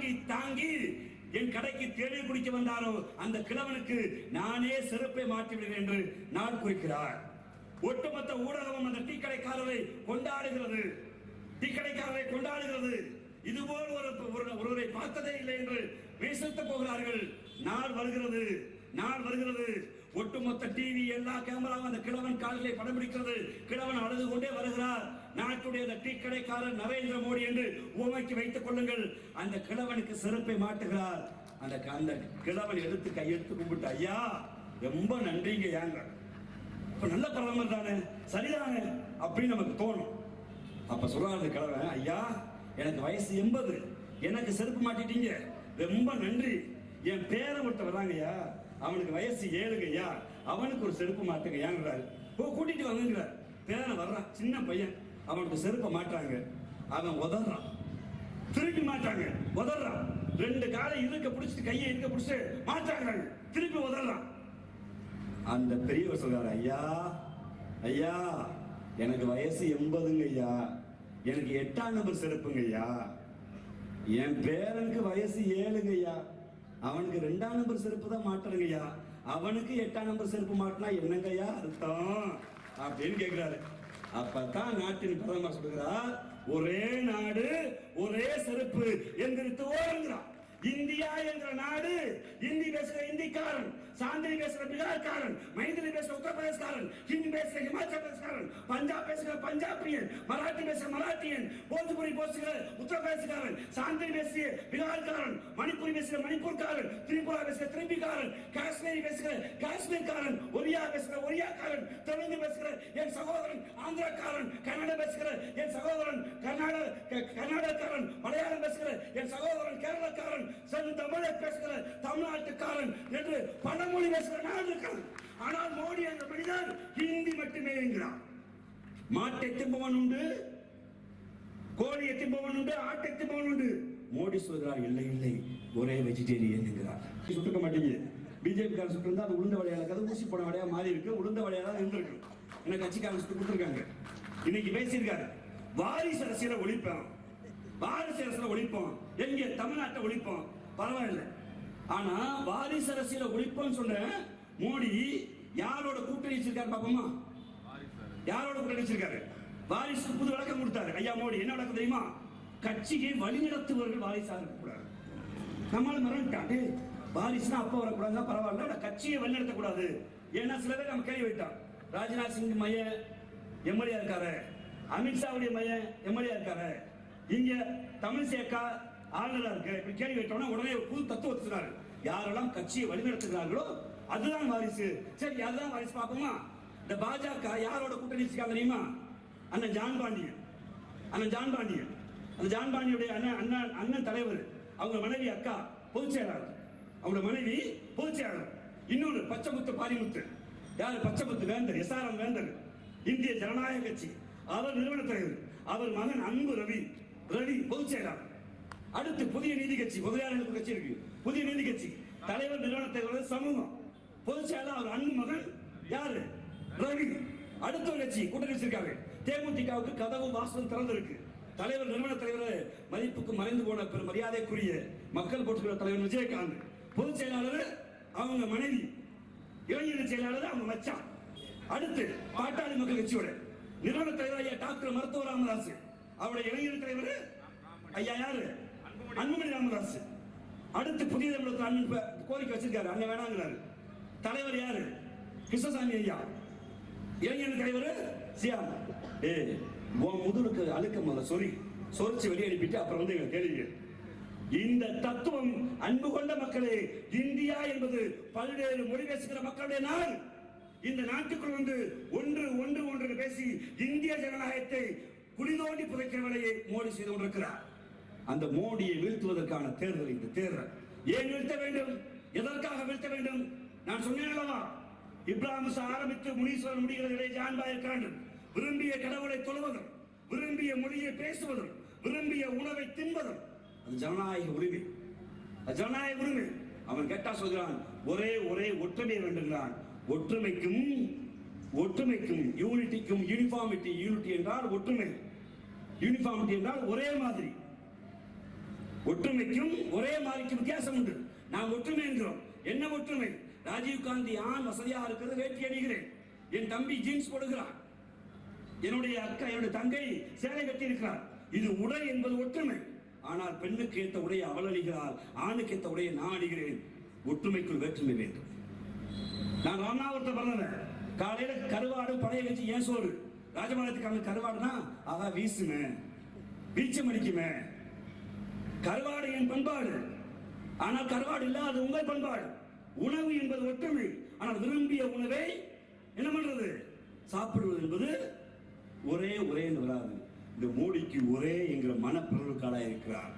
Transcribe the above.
தாங்கி தாங்கி என் கடைக்கு தேடி குடிக்க வந்தாரோ அந்த கிழவனுக்கு நானே செருப்பை மாற்றி விடுவேன் என்று நாள் குறிக்கிறார். ஒட்டுமொத்த ஊடகமும் அந்த டீ கடைக்காரரை கொண்டாடுகிறது. டீ கடைக்காரரை கொண்டாடுகிறது. இதுபோல் ஒருவரை பார்த்ததே இல்லை என்று பேசத்த போகிறார்கள். நாள் வருகிறது, நாள் வருகிறது. ஒட்டுமொத்த டிவி எல்லா கேமராவும் அந்த கிழவன் கால்களை படம் பிடிக்கிறது. கிழவன் அழுது கொண்டே வருகிறார். நாட்டுடைய அந்த டீ கடைக்காரர் நரேந்திர மோடி என்று உமைக்கு வைத்துக் கொள்ளுங்கள். அந்த கிழவனுக்கு செருப்பை மாட்டுகிறார். அந்த கிழவன் எடுத்து கையெடுத்து கும்பிட்டு, ஐயா ரொம்ப நன்றிங்க, ஏங்க இப்ப நல்ல பிரதமர் தானே, சரிதானே அப்படின்னு நமக்கு தோணும். அப்ப சொல்றாரு அந்த கிழவன், ஐயா எனக்கு வயசு 80, எனக்கு செருப்பு மாட்டிட்டீங்க, ரொம்ப நன்றி. என் பேரை மட்டும் வராங்கய்யா, அவனுக்கு வயசு 7ங்கய்யா, அவனுக்கு ஒரு செருப்பு மாட்டுங்கய்யாங்கிறாரு. கூட்டிட்டு வாங்குங்கிறார். பேரை வர்றான், சின்ன பையன், அவனுக்கு செருப்பை மாட்டாங்க. அவன் உதறான், திருப்பி மாட்டாங்க, உதறான். 2 காலை இருக்க பிடிச்சிட்டு கையை இருக்க பிடிச்சு மாட்டாங்க, திருப்பி உதறான். அந்த பெரியவர் சொல்றாரு, ஐயா ஐயா எனக்கு வயசு 80ங்க ஐயா, எனக்கு 8ஆம் நம்பர் செருப்புங்க ஐயா, என் பேரனுக்கு வயசு 7ங்க ஐயா, அவனுக்கு 2ஆம் நம்பர் செருப்பு தான் மாட்டுறங்க ஐயா, அவனுக்கு 8ஆம் நம்பர் செருப்பு மாட்டினா என்னங்க ஐயா அர்த்தம் அப்படின்னு கேட்கிறாரு. அப்பதான் நாட்டின் பிரதமர் சொல்கிறார், ஒரே நாடு ஒரே செருப்பு என்கிறது ஓடுங்கிறார். இந்தியா என்ற நாடு, இந்தி பேசுற இந்திக்காரன், சாந்தினி பேசுற பீகார்காரன், மைதிலி பேசுற உத்தரப்பிரதேசக்காரன், ஹிந்தி பேசுற ஹிமாச்சல பிரதேசக்காரன், பஞ்சாப் பேசுற பஞ்சாபியன், மராட்டி பேசுற மராட்டியன், போஜ்புரி பேசுற உத்தரப்பிரதேசக்காரன், சாந்தினி பேசுற பீகார்காரன், மணிப்புரி பேசுற மணிப்பூர்காரன், திரிபுரா பேசுற திரிபிகாரன், காஷ்மீரி பேசுற காஷ்மீர்காரன், ஒரியா பேசுற ஒரியாக்காரன், தெலுங்கு பேசுற என் சகோதரன் ஆந்திராக்காரன், கன்னட பேசுகிற என் சகோதரன் கர்நாடகாரன், மலையாளம் பேசுகிற என் சகோதரன் கேரளக்காரன், தமிழை பேசுகிற தமிழ்நாட்டுக்காரன் என்று பல மொழி பேசுகிற நாடு இருக்கிறது. ஆனால் மோடி என்ற மனிதர் ஹிந்தி மட்டுமே என்கிறார். மாட்டை திம்பவன் உண்டு, கோழியை திம்பவன் உண்டு, ஆட்டை திம்பவன் உண்டு. மோடி சொல்கிறார், இல்லை இல்லை ஒரே வெஜிடேரியன் என்கிறார். சுட்டுக்க மாட்டீங்க. பிஜேபி காரன் சுட்டு இருந்தா அது உளுந்த வடையா இருக்காது, ஊசி போன வடையா மாறி இருக்கு, உளுந்த வடையா தான் இருந்திருக்கு. எனக்கு கட்சிக்காரன் சுட்டு கொடுத்துருக்காங்க. இன்னைக்கு பேசியிருக்காரு, வாரிசு அரசியலை ஒழிப்போம், வாரிசு அரசியலை ஒழிப்போம், எங்க தமிழ்நாட்டை ஒழிப்போம், பரவாயில்லை. ஆனா வாரிசு அரசியலை ஒழிப்போம் சொல்ற மோடி யாரோட கூட்டணி வச்சிருக்காரு பாப்போமா? யாரோட கூட்டணி வச்சிருக்காரு? வாரிசு புது விளக்கம் கொடுத்தாரு ஐயா மோடி. என்ன விளக்கம் தெரியுமா? கட்சியை வழிநடத்துவர்கள் வாரிசாக இருக்கக்கூடாது. நம்மளால மறந்துட்டாங்க, வாரிசுனா அப்ப வரக்கூடாது, பரவாயில்ல, கட்சியை வழிநடத்த கூடாது. ஏன்னா சில பேர் நம்ம கேள்வி விட்டோம், ராஜ்நாத் சிங் மையன் எம்எல்ஏ இருக்காரு, அமித்ஷாவுடைய மையன் எம்எல்ஏ இருக்காரு, இங்க தமிழிசை அக்கா ஆளுநரா இருக்கு, இப்படி கேள்வி கேட்டோம்னா உடனே புது தத்துவம் சொன்னாரு, யாரெல்லாம் கட்சியை வழிநடத்துகிறார்களோ அதுதான் வாரிசு. சரி, அதுதான் வாரிசு பார்ப்போமா? இந்த பாஜக யாரோட கூட்டணி வச்சிருக்காங்க தெரியுமா? அண்ணன் ஜான் பாண்டியன், அண்ணன் ஜான் பாண்டியன், அந்த ஜான் பாண்டியுடைய அண்ணன் தலைவர், அவங்க மனைவி அக்கா பொதுச் செயலாளர், அவங்க மனைவி பொதுச் செயலாளர். இன்னொரு பச்சைமுத்து பாரிமுத்து, யாரு? பச்சைமுத்து வேந்தர், எஸ்ஆர்எம் வேந்தர், இந்திய ஜனநாயக கட்சி, அவர் நிறுவன தலைவர், அவர் மகன் அன்பு ரவி பொதுச் செயலாளர். அடுத்து புதிய நீதி கட்சி, முதலியார் கட்சி இருக்கு, புதிய நீதி கட்சி தலைவர் நிறுவன தலைவர் சமூகம், பொதுச் செயலாளர் அவர் அன்பு மகன் யாரு? ரவி. அடுத்த கட்சி கூட்டணி வச்சிருக்காங்க. தேமுதிகவுக்கு கதவு வாசல் திறந்திருக்கு. தலைவர் நிறுவன தலைவர் மதிப்புக்கு மறைந்து போன பெரும் மரியாதைக்குரிய மக்கள் போட்டுக்கிற தலைவர் விஜயகாந்த், பொதுச் செயலாளர் அவங்க மனைவி, இளைஞர் செயலாளர் அவங்க மச்சான். அடுத்து பாட்டாளி மக்கள் கட்சியோட நிறுவன தலைவர் ஐயா டாக்டர் மருத்துவர் ராமதாஸ், அவருடைய இளைஞர் தலைவர் ஐயா யாரு? அன்புமணி ராமதாஸ். அடுத்து புதிய தமிழகத்தில் அண்ணன் கோரிக்கை வச்சிருக்காரு, அண்ணன் வேணாங்கிறாரு. தலைவர் யாரு? கிருஷ்ணசாமி ஐயா. இளைஞர் தலைவர் சியாம். முதுலுக்கு அழுக்க முதல்ல சொரிச்சு வெளியே அனுப்பிட்டு அப்புறம் வந்து கேள்வி. இந்த தத்துவம், அன்பு கொண்ட மக்களே, இந்தியா என்பது பல்வேறு மொழி பேசுகிற மக்களுடைய நாடு. இந்த நாட்டுக்குள் வந்து ஒன்று பேசி இந்திய ஜனநாயகத்தை குளிதோண்டி புதைக்கிற வேலையை மோடி செய்து கொண்டிருக்கிறார். அந்த மோடியை வீழ்த்துவதற்கான தேர்தல் இந்த தேர்தல். ஏன் வீழ்த்த வேண்டும்? எதற்காக வீழ்த்த வேண்டும்? நான் சொன்னேன், இப்ராஹிம் ஆரம்பித்து முனீஸ்வரன் முடிகிறவர்களை ஜான்பாய் காண்டும் விரும்பிய கடவுளை தொழுவதும், விரும்பிய மொழியை பேசுவதும், விரும்பிய உணவை தின்பதும் அது ஜனநாயக உரிமை. ஜனநாயக உரிமை. அவன் கேட்டா சொல்கிறான், ஒரே ஒற்றுமை வேண்டுகிறான். ஒற்றுமைக்கும் யூனிட்டிக்கும் யூனிஃபார்மிட்டி. யூனிட்டி என்றால் ஒற்றுமை, யூனிஃபார்மிட்டி என்றால் ஒரே மாதிரி. ஒற்றுமைக்கும் ஒரே மாதிரிக்கு வித்தியாசம் உண்டு. நாம் ஒற்றுமை என்கிறோம். என்ன ஒற்றுமை? ராஜீவ் காந்தி ஆண் வசதியா இருக்கிறது, வேட்டி அணிகிறேன். என் தம்பி ஜீன்ஸ் போடுகிறான். என்னுடைய அக்கா, என்னுடைய தங்கை சேலை கட்டி இருக்கிறார். இது உடை என்பது ஒற்றுமை. ஆனால் பெண்ணுக்கு ஏற்ற உடையை அவள் அணிகிறாள், ஆணுக்கு ஏற்ற உடையை நான் அணிகிறேன். ஒற்றுமைக்குள் வேற்றுமை வேண்டும். நான் ராமநாதபுரத்தை பிறந்தவன். காலையில கருவாடு பழைய வச்சு ஏன் சோறு. ராஜபாளையத்துக்கு கருவாடுனா ஆகா வீசுமே, வீச்சம் அடிக்குமே. கருவாடு என் பண்பாடு. ஆனால் கருவாடு இல்ல, அது உங்கள் பண்பாடு. உணவு என்பது ஒற்றுமை. ஆனால் விரும்பிய உணவை என்ன பண்றது? சாப்பிடுவது என்பது ஒரே ஒரே வராது. இந்த மோடிக்கு ஒரே என்கிற மனப்பிறவுக்காக இருக்கிறார்.